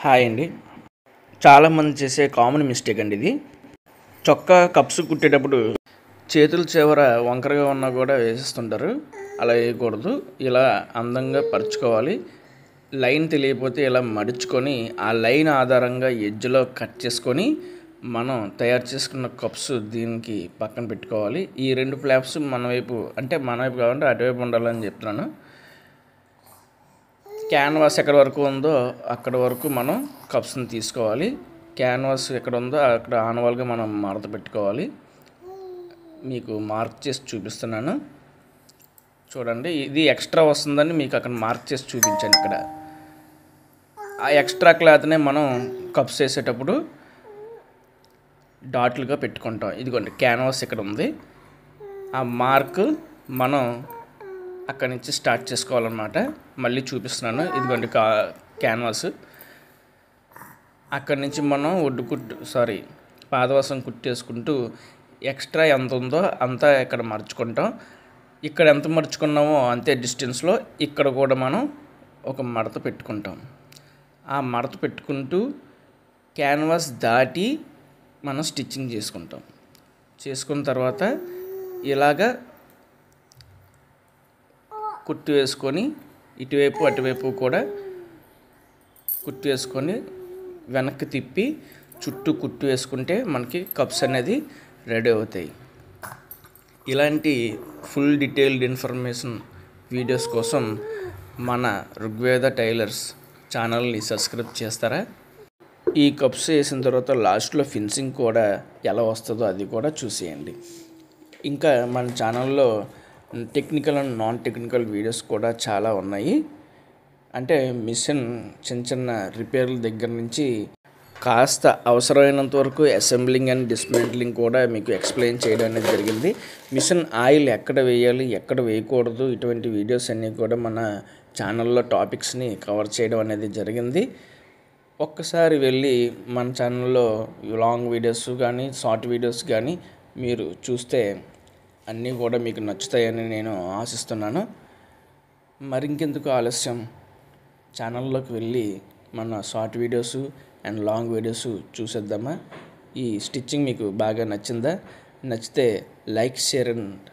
Hi అండి. చాలామంది చేసే కామన్ మిస్టేక్ అండి ఇది. చొక్కా కప్స్ కుట్టేటప్పుడు చేతుల చివర వంకరగా ఉన్నా కూడా వేసేస్తుంటారు. అలా వేయకూడదు. ఇలా అందంగా పరుచుకోవాలి. లైన్ తెలియకపోతే ఇలా మడుచుకొని ఆ లైన్ ఆధారంగా ఎడ్జ్లో కట్ చేసుకొని మనం తయారు చేసుకున్న కప్స్ దీనికి పక్కన పెట్టుకోవాలి. ఈ రెండు ఫ్లాప్స్ మన వైపు కావాలంటే అటువైపు ఉండాలని చెప్తున్నాను. క్యాన్వాస్ ఎక్కడ వరకు ఉందో అక్కడ వరకు మనం కప్స్ని తీసుకోవాలి. క్యాన్వాస్ ఎక్కడ ఉందో అక్కడ ఆనవాల్గా మనం మడత పెట్టుకోవాలి. మీకు మార్క్ చేసి చూపిస్తున్నాను చూడండి. ఇది ఎక్స్ట్రా వస్తుందని మీకు అక్కడ మార్క్ చేసి చూపించాను. ఇక్కడ ఆ ఎక్స్ట్రా క్లాత్నే మనం కప్స్ వేసేటప్పుడు డాట్లుగా పెట్టుకుంటాం. ఇదిగోండి క్యాన్వాస్ ఇక్కడ ఉంది. ఆ మార్క్ మనం అక్కడి నుంచి స్టార్ట్ చేసుకోవాలన్నమాట. మళ్ళీ చూపిస్తున్నాను. ఇదిగోండి క్యాన్వాస్. అక్కడి నుంచి మనం పాదవసం కుట్టేసుకుంటూ ఎక్స్ట్రా ఎంత ఉందో అంతా ఇక్కడ మర్చుకుంటాం. ఇక్కడ ఎంత మర్చుకున్నామో అంతే డిస్టెన్స్లో ఇక్కడ కూడా మనం ఒక మడత పెట్టుకుంటాం. ఆ మడత పెట్టుకుంటూ క్యాన్వాస్ దాటి మనం స్టిచ్చింగ్ చేసుకున్న తర్వాత ఇలాగా కుట్టు వేసుకొని ఇటువైపు అటువైపు కూడా కుట్టు వేసుకొని వెనక్కి తిప్పి చుట్టూ కుట్టు వేసుకుంటే మనకి కప్స్ అనేది రెడీ అవుతాయి. ఇలాంటి ఫుల్ డీటెయిల్డ్ ఇన్ఫర్మేషన్ వీడియోస్ కోసం మన ఋగ్వేద టైలర్స్ ఛానల్ని సబ్స్క్రైబ్ చేస్తారా? ఈ కప్స్ వేసిన తర్వాత లాస్ట్లో ఫినిషింగ్ కూడా ఎలా వస్తుందో అది కూడా చూసేయండి. ఇంకా మన ఛానల్లో technical and non technical videos కూడా చాలా ఉన్నాయి. అంటే మిషన్ చిన్న రిపేర్ల దగ్గర నుంచి కాస్త అవసరమైనంత వరకు అసెంబ్లింగ్ అండ్ డిస్మెంట్లింగ్ కూడా మీకు ఎక్స్ప్లెయిన్ చేయడం అనేది జరిగింది. మిషన్ ఆయిల్ ఎక్కడ వేయాలి ఎక్కడ వేయకూడదు ఇటువంటి వీడియోస్ అన్నీ కూడా మన ఛానల్లో టాపిక్స్ని కవర్ చేయడం అనేది జరిగింది. ఒక్కసారి వెళ్ళి మన ఛానల్లో లాంగ్ వీడియోస్ కానీ షార్ట్ వీడియోస్ కానీ మీరు చూస్తే అన్నీ కూడా మీకు నచ్చుతాయని నేను ఆశిస్తున్నాను. మరింకెందుకు ఆలస్యం, ఛానల్లోకి వెళ్ళి మన short videos and long videos చూసేద్దామా? ఈ స్టిచ్చింగ్ మీకు బాగా నచ్చిందా? నచ్చితే లైక్, షేర్ అండ్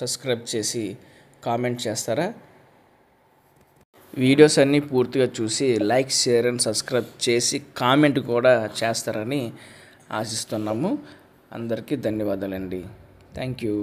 సబ్స్క్రైబ్ చేసి కామెంట్ చేస్తారా? వీడియోస్ అన్నీ పూర్తిగా చూసి లైక్, షేర్ అండ్ సబ్స్క్రైబ్ చేసి కామెంట్ కూడా చేస్తారని ఆశిస్తున్నాము. అందరికీ ధన్యవాదాలండి. Thank you.